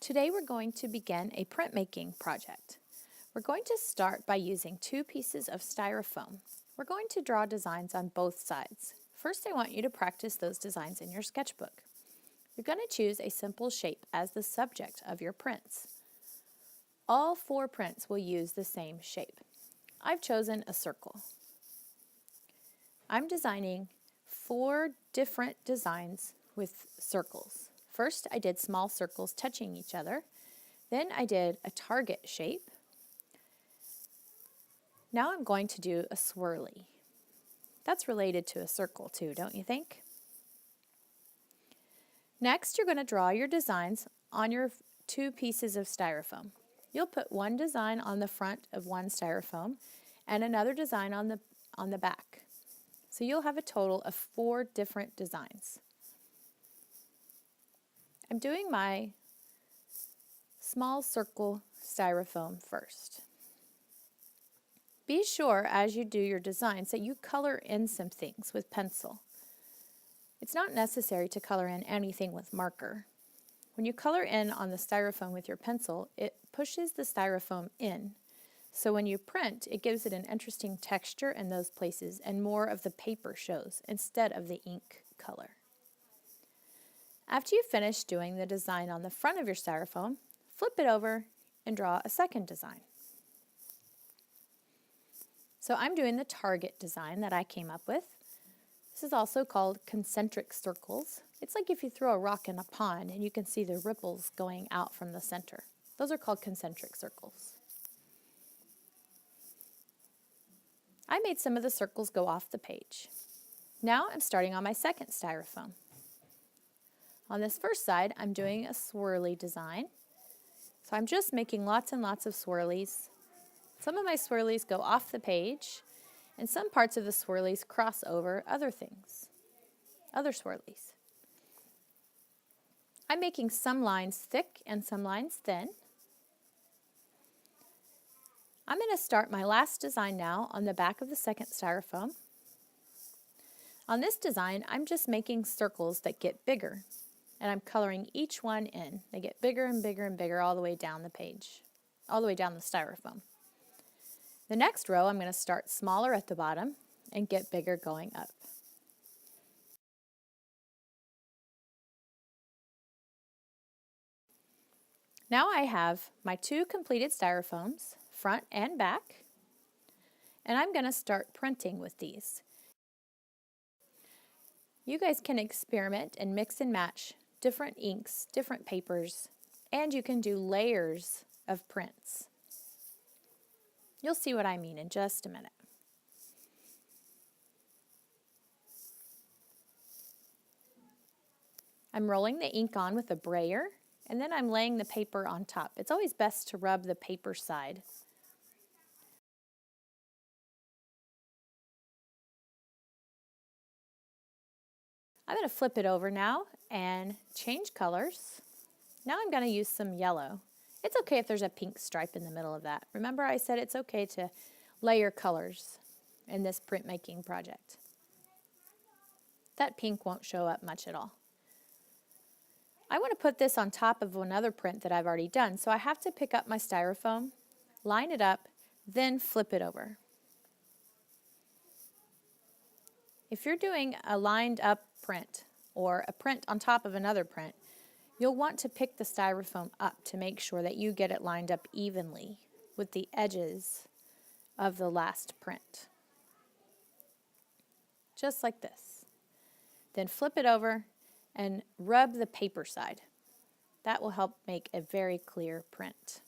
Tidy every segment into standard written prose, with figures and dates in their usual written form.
Today we're going to begin a printmaking project. We're going to start by using 2 pieces of styrofoam. We're going to draw designs on both sides. First, I want you to practice those designs in your sketchbook. You're going to choose a simple shape as the subject of your prints. All 4 prints will use the same shape. I've chosen a circle. I'm designing 4 different designs with circles. First, I did small circles touching each other. Then I did a target shape. Now I'm going to do a swirly. That's related to a circle too, don't you think? Next, you're going to draw your designs on your 2 pieces of styrofoam. You'll put one design on the front of one styrofoam and another design on the back. So you'll have a total of 4 different designs. I'm doing my small circle styrofoam first. Be sure as you do your designs that you color in some things with pencil. It's not necessary to color in anything with marker. When you color in on the styrofoam with your pencil, it pushes the styrofoam in. So when you print, it gives it an interesting texture in those places and more of the paper shows instead of the ink color. After you finish doing the design on the front of your styrofoam, flip it over and draw a second design. So I'm doing the target design that I came up with. This is also called concentric circles. It's like if you throw a rock in a pond and you can see the ripples going out from the center. Those are called concentric circles. I made some of the circles go off the page. Now I'm starting on my second styrofoam. On this first side, I'm doing a swirly design. So I'm just making lots and lots of swirlies. Some of my swirlies go off the page, and some parts of the swirlies cross over other things, other swirlies. I'm making some lines thick and some lines thin. I'm going to start my last design now on the back of the second styrofoam. On this design, I'm just making circles that get bigger, and I'm coloring each one in. They get bigger and bigger and bigger all the way down the page, all the way down the styrofoam. The next row, I'm going to start smaller at the bottom and get bigger going up. Now I have my 2 completed styrofoams, front and back, and I'm going to start printing with these. You guys can experiment and mix and match different inks, different papers, and you can do layers of prints. You'll see what I mean in just a minute. I'm rolling the ink on with a brayer, and then I'm laying the paper on top. It's always best to rub the paper side. I'm going to flip it over now and change colors. Now I'm going to use some yellow. It's okay if there's a pink stripe in the middle of that. Remember I said it's okay to layer colors in this printmaking project. That pink won't show up much at all. I want to put this on top of another print that I've already done, so I have to pick up my styrofoam, line it up, then flip it over. If you're doing a lined up print or a print on top of another print, you'll want to pick the styrofoam up to make sure that you get it lined up evenly with the edges of the last print. Just like this. Then flip it over and rub the paper side. That will help make a very clear print.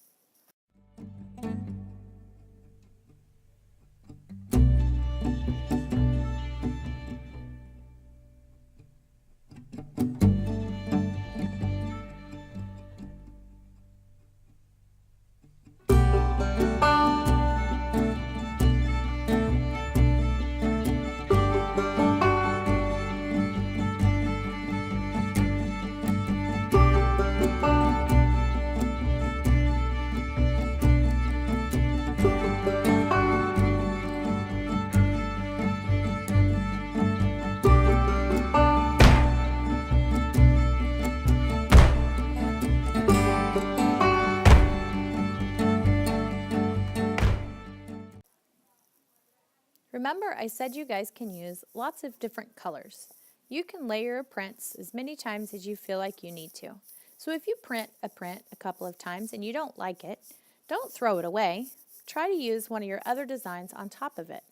remember I said you guys can use lots of different colors. You can layer prints as many times as you feel like you need to. So if you print a couple of times and you don't like it, don't throw it away. Try to use one of your other designs on top of it.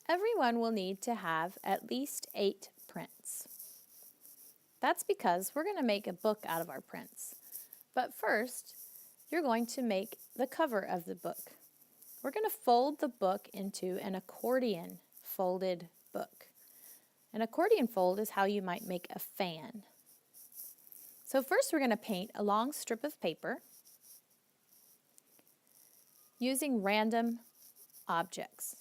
Everyone will need to have at least 8 prints. That's because we're going to make a book out of our prints. But first, you're going to make the cover of the book. We're going to fold the book into an accordion folded book. An accordion fold is how you might make a fan. So first we're going to paint a long strip of paper using random objects.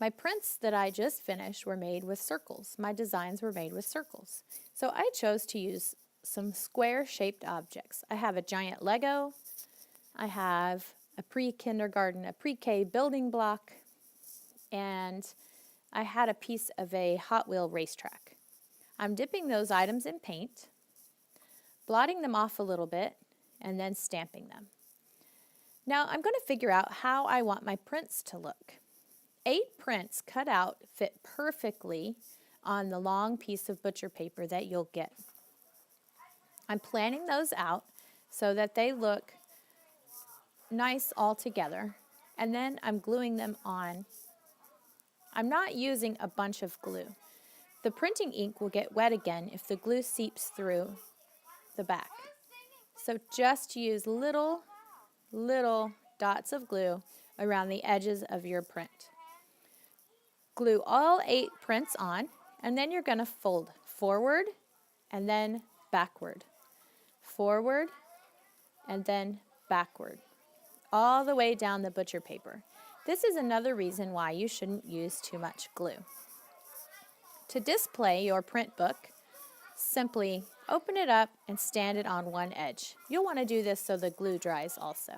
My prints that I just finished were made with circles. My designs were made with circles. So I chose to use some square-shaped objects. I have a giant Lego. I have a pre-kindergarten, a pre-K building block, and I had a piece of a Hot Wheel racetrack. I'm dipping those items in paint, blotting them off a little bit, and then stamping them. Now I'm going to figure out how I want my prints to look. 8 prints cut out fit perfectly on the long piece of butcher paper that you'll get. I'm planning those out so that they look nice all together, and then I'm gluing them on. I'm not using a bunch of glue. The printing ink will get wet again if the glue seeps through the back. So just use little dots of glue around the edges of your print. Glue all 8 prints on, and then you're going to fold forward and then backward. Forward and then backward. All the way down the butcher paper. This is another reason why you shouldn't use too much glue. To display your print book, simply open it up and stand it on one edge. You'll want to do this so the glue dries also.